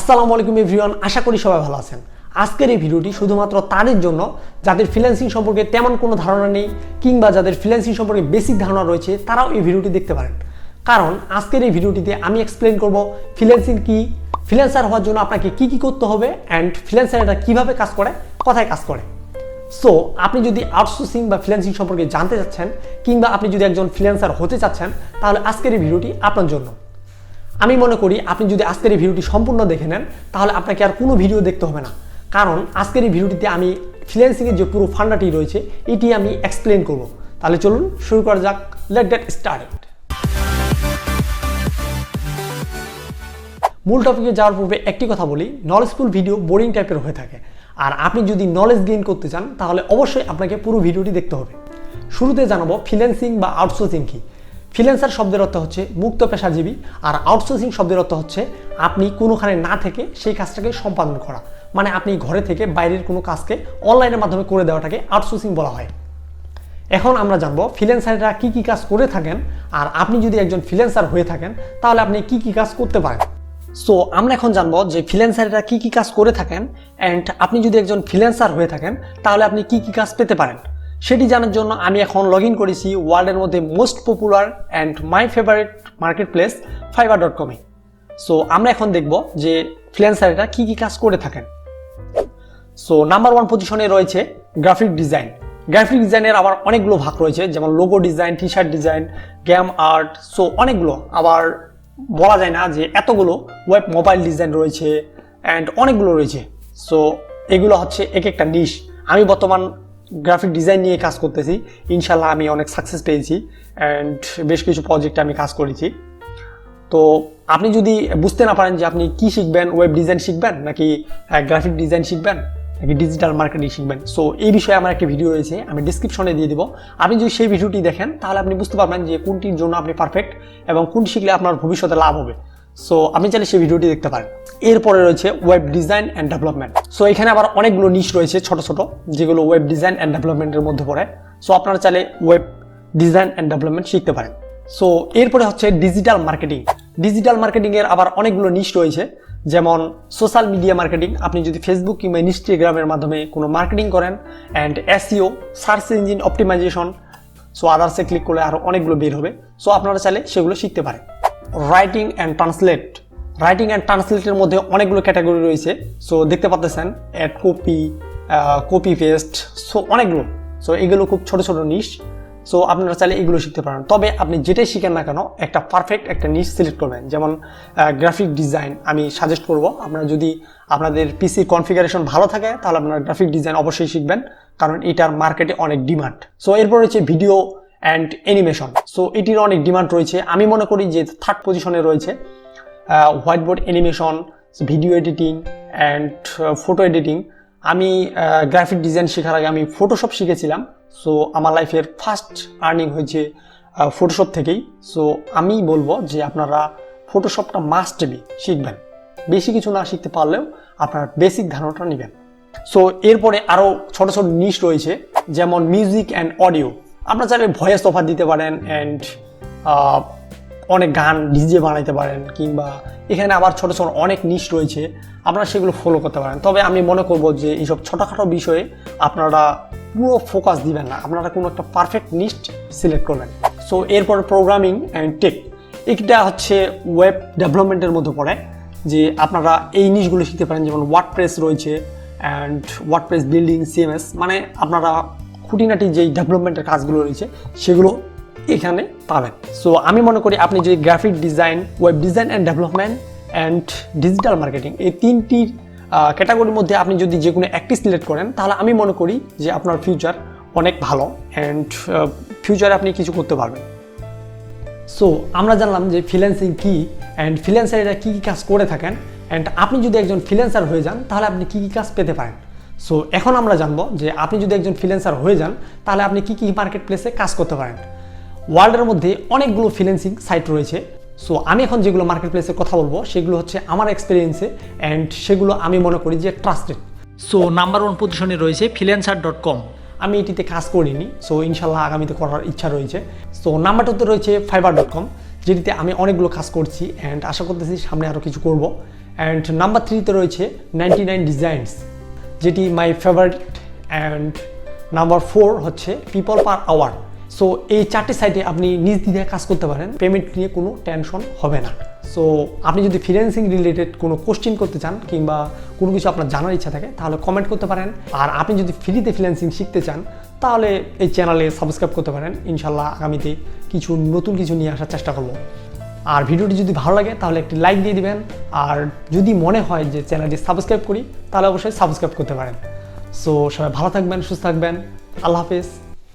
আসসালামু আলাইকুম এভরিওয়ান, আশা করি সবাই ভালো আছেন। আজকের এই ভিডিওটি শুধুমাত্র তাদের জন্য যাদের ফ্রিল্যান্সিং সম্পর্কে তেমন কোনো ধারণা নেই কিংবা যাদের ফ্রিল্যান্সিং সম্পর্কে বেসিক ধারণা রয়েছে তারাও এই ভিডিওটি দেখতে পারেন। কারণ আজকের এই ভিডিওটিতে আমি এক্সপ্লেন করব ফ্রিল্যান্সিং কি, ফ্রিল্যান্সার হওয়ার জন্য আপনাকে কি কি করতে হবে অ্যান্ড ফ্রিল্যান্সার এটা কীভাবে কাজ করে, কোথায় কাজ করে। সো আপনি যদি আউটসোর্সিং বা ফ্রিল্যান্সিং সম্পর্কে জানতে চাচ্ছেন কিংবা আপনি যদি একজন ফ্রিল্যান্সার হতে চাচ্ছেন তাহলে আজকের এই ভিডিওটি আপনার জন্য। আমি মনে করি আপনি যদি আজকের এই ভিডিওটি সম্পূর্ণ দেখে নেন তাহলে আপনাকে আর কোনো ভিডিও দেখতে হবে না, কারণ আজকের এই ভিডিওটিতে আমি ফ্রিল্যান্সিংয়ের যে পুরো ফান্ডাটি রয়েছে এটি আমি এক্সপ্লেন করব। তাহলে চলুন শুরু করা যাক, লেট গেট স্টার্টেড। মূল টপিকে যাওয়ার পূর্বে একটি কথা বলি, নলেজফুল ভিডিও বোরিং টাইপের হয়ে থাকে, আর আপনি যদি নলেজ গেইন করতে চান তাহলে অবশ্যই আপনাকে পুরো ভিডিওটি দেখতে হবে। শুরুতে জানাবো ফ্রিল্যান্সিং বা আউটসোর্সিং কি। ফ্রিল্যান্সার শব্দের অর্থ হচ্ছে মুক্ত পেশাজীবী, আর আউটসোর্সিং শব্দের অর্থ হচ্ছে আপনি কোনোখানে না থেকে সেই কাজটাকে সম্পাদন করা, মানে আপনি ঘরে থেকে বাইরের কোনো কাজকে অনলাইনের মাধ্যমে করে দেওয়াটাকে আউটসোর্সিং বলা হয়। এখন আমরা জানবো ফ্রিল্যান্সাররা কি কি কাজ করে থাকেন, আর আপনি যদি একজন ফ্রিল্যান্সার হয়ে থাকেন তাহলে আপনি কি কি কাজ করতে পারেন। সো আমরা এখন জানবো যে ফ্রিল্যান্সাররা কি কি কাজ করে থাকেন অ্যান্ড আপনি যদি একজন ফ্রিল্যান্সার হয়ে থাকেন তাহলে আপনি কি কি কাজ পেতে পারেন। সেটি জানার জন্য আমি এখন লগ ইন করেছি ওয়ার্ল্ডের মধ্যে most popular and my favourite marketplace fiverr.com-এ। সো আমরা এখন দেখব যে ফ্রিল্যান্সাররা কি কি কাজ করে থাকেন। সো নাম্বার 1 পজিশনে রয়েছে গ্রাফিক ডিজাইন। গ্রাফিক ডিজাইনের আবার অনেকগুলো ভাগ রয়েছে, যেমন logo design, T shirt design, game art, so অনেকগুলো, আবার বলা যায় না যে এতগুলো। ওয়েব মোবাইল ডিজাইন রয়েছে অ্যান্ড অনেকগুলো রয়েছে। সো এগুলো হচ্ছে এক একটা নিশ। আমি বর্তমান গ্রাফিক ডিজাইন নিয়ে কাজ করতেছি, ইনশাল্লাহ আমি অনেক সাকসেস পেয়েছি অ্যান্ড বেশ কিছু প্রজেক্টে আমি কাজ করেছি। তো আপনি যদি বুঝতে না পারেন যে আপনি কি শিখবেন, ওয়েব ডিজাইন শিখবেন নাকি গ্রাফিক ডিজাইন শিখবেন নাকি ডিজিটাল মার্কেটিং শিখবেন, সো এই বিষয়ে আমার একটা ভিডিও রয়েছে, আমি ডিসক্রিপশনে দিয়ে দিব। আপনি যদি সেই ভিডিওটি দেখেন তাহলে আপনি বুঝতে পারবেন যে কোনটির জন্য আপনি পারফেক্ট এবং কোনটি শিখলে আপনার ভবিষ্যতে লাভ হবে। সো আপনি চাইলে সেই ভিডিওটি দেখতে পারেন। এরপরে রয়েছে web design and development. So এখানে আবার অনেকগুলো নিশ রয়েছে ছোট ছোট, যেগুলো ওয়েব ডিজাইন অ্যান্ড ডেভেলপমেন্টের মধ্যে পড়ে। সো আপনারা চাইলে ওয়েব ডিজাইন অ্যান্ড ডেভেলপমেন্ট শিখতে পারেন। সো এরপরে হচ্ছে ডিজিটাল মার্কেটিং। ডিজিটাল মার্কেটিংয়ের আবার অনেকগুলো নিশ রয়েছে, যেমন সোশ্যাল মিডিয়া মার্কেটিং। আপনি যদি ফেসবুক কিংবা ইনস্টাগ্রামের মাধ্যমে কোনো মার্কেটিং করেন, and SEO, search engine optimisation, so আদার্সে ক্লিক করলে আরও অনেকগুলো বের হবে। সো আপনারা চাইলে সেগুলো শিখতে পারেন। Writing and translate. Writing and ট্রান্সলেটের মধ্যে অনেকগুলো ক্যাটাগরি রয়েছে। সো দেখতে পাচ্ছেন ad copy, copy paste, so অনেকগুলো। সো এগুলো খুব ছোট ছোট নিশ। সো আপনারা চাইলে এগুলো শিখতে পারেন। তবে আপনি যেটাই শিখেন না কেন একটা পারফেক্ট একটা নিশ সিলেক্ট করবেন। যেমন গ্রাফিক ডিজাইন আমি সাজেস্ট করব, আপনারা যদি আপনাদের পিসির কনফিগারেশন ভালো থাকে তাহলে আপনারা গ্রাফিক ডিজাইন অবশ্যই শিখবেন, কারণ এটার মার্কেটে অনেক ডিমান্ড। সো এরপর রয়েছে ভিডিও অ্যান্ড অ্যানিমেশন। সো এটির অনেক ডিমান্ড রয়েছে। আমি মনে করি যে থার্ড পজিশনে রয়েছে white board animation, video editing and photo editing. আমি গ্রাফিক ডিজাইন শেখার আগে আমি ফটোশপ শিখেছিলাম। সো আমার লাইফের ফার্স্ট আর্নিং হয়েছে ফটোশপ থেকেই। সো আমি বলবো যে আপনারা ফটোশপটা মাস্ট বি শিখবেন, বেশি কিছু না শিখতে পারলেও আপনার বেসিক ধারণাটা নেবেন। সো এরপরে আরও ছোট ছোট নিশ রয়েছে, যেমন মিউজিক অ্যান্ড অডিও। আপনারা চাইলে ভয়েস অফার দিতে পারেন অ্যান্ড অনেক গান ডিজে বানাইতে পারেন, কিংবা এখানে আবার ছোট ছোট অনেক নিশ রয়েছে, আপনারা সেগুলো ফলো করতে পারেন। তবে আমি মনে করব যে এইসব ছোটোখাটো বিষয়ে আপনারা পুরো ফোকাস দিবেন না, আপনারা কোনো একটা পারফেক্ট নিশ সিলেক্ট করবেন। সো এরপর প্রোগ্রামিং অ্যান্ড টেক, এটা হচ্ছে ওয়েব ডেভেলপমেন্টের মধ্যে পড়ে, যে আপনারা এই নিশগুলো শিখতে পারেন। যেমন ওয়ার্ডপ্রেস রয়েছে অ্যান্ড ওয়ার্ডপ্রেস বিল্ডিং, সিএমএস, মানে আপনারা খুঁটিনাটি যেই ডেভেলপমেন্টের কাজগুলো রয়েছে সেগুলো এখানে পাবেন। সো আমি মনে করি আপনি যদি graphic design, web design and development and digital marketing এই তিনটির ক্যাটাগরির মধ্যে আপনি যদি যে কোনো একটি সিলেক্ট করেন তাহলে আমি মনে করি যে আপনার ফিউচার অনেক ভালো অ্যান্ড ফিউচারে আপনি কিছু করতে পারবেন। সো আমরা জানলাম যে ফ্রিল্যান্সিং কী অ্যান্ড ফ্রিল্যান্সাররা কী কী কাজ করে থাকেন, অ্যান্ড আপনি যদি একজন ফ্রিল্যান্সার হয়ে যান তাহলে আপনি কী কী কাজ পেতে পারেন। সো এখন আমরা জানবো যে আপনি যদি একজন ফ্রিল্যান্সার হয়ে যান তাহলে আপনি কী কী মার্কেট প্লেসে কাজ করতে পারেন। ওয়ার্ল্ডের মধ্যে অনেকগুলো ফ্রিল্যান্সিং সাইট রয়েছে। সো আমি এখন যেগুলো মার্কেট প্লেসের কথা বলবো সেগুলো হচ্ছে আমার এক্সপিরিয়েন্সে অ্যান্ড সেগুলো আমি মনে করি যে ট্রাস্টেড। সো নাম্বার 1 পজিশনে রয়েছে freelancer.com। আমি এটিতে কাজ করিনি, সো ইনশাল্লাহ আগামীতে করার ইচ্ছা রয়েছে। সো নাম্বার 2তে রয়েছে fiverr.com, যেটিতে আমি অনেকগুলো কাজ করছি অ্যান্ড আশা করতেছি সামনে আরও কিছু করব। অ্যান্ড নাম্বার 3-তে রয়েছে 99 ডিজাইনস, যেটি মাই ফেভারিট। অ্যান্ড নাম্বার 4 হচ্ছে পিপল পার আওয়ার। সো এই 4টি সাইটে আপনি নিজ দিকে কাজ করতে পারেন, পেমেন্ট নিয়ে কোনো টেনশন হবে না। সো আপনি যদি ফ্রিল্যান্সিং রিলেটেড কোনো কোশ্চেন করতে চান কিংবা কোনো কিছু আপনার জানার ইচ্ছা থাকে তাহলে কমেন্ট করতে পারেন। আর আপনি যদি ফ্রিতে ফ্রিল্যান্সিং শিখতে চান তাহলে এই চ্যানেলে সাবস্ক্রাইব করতে পারেন। ইনশাল্লাহ আগামীতে নতুন কিছু নিয়ে আসার চেষ্টা করব। আর ভিডিওটি যদি ভালো লাগে তাহলে একটি লাইক দিয়ে দিবেন। আর যদি মনে হয় যে চ্যানেলটি সাবস্ক্রাইব করি তাহলে অবশ্যই সাবস্ক্রাইব করতে পারেন। সো সবাই ভালো থাকবেন, সুস্থ থাকবেন। আল্লাহ হাফেজ।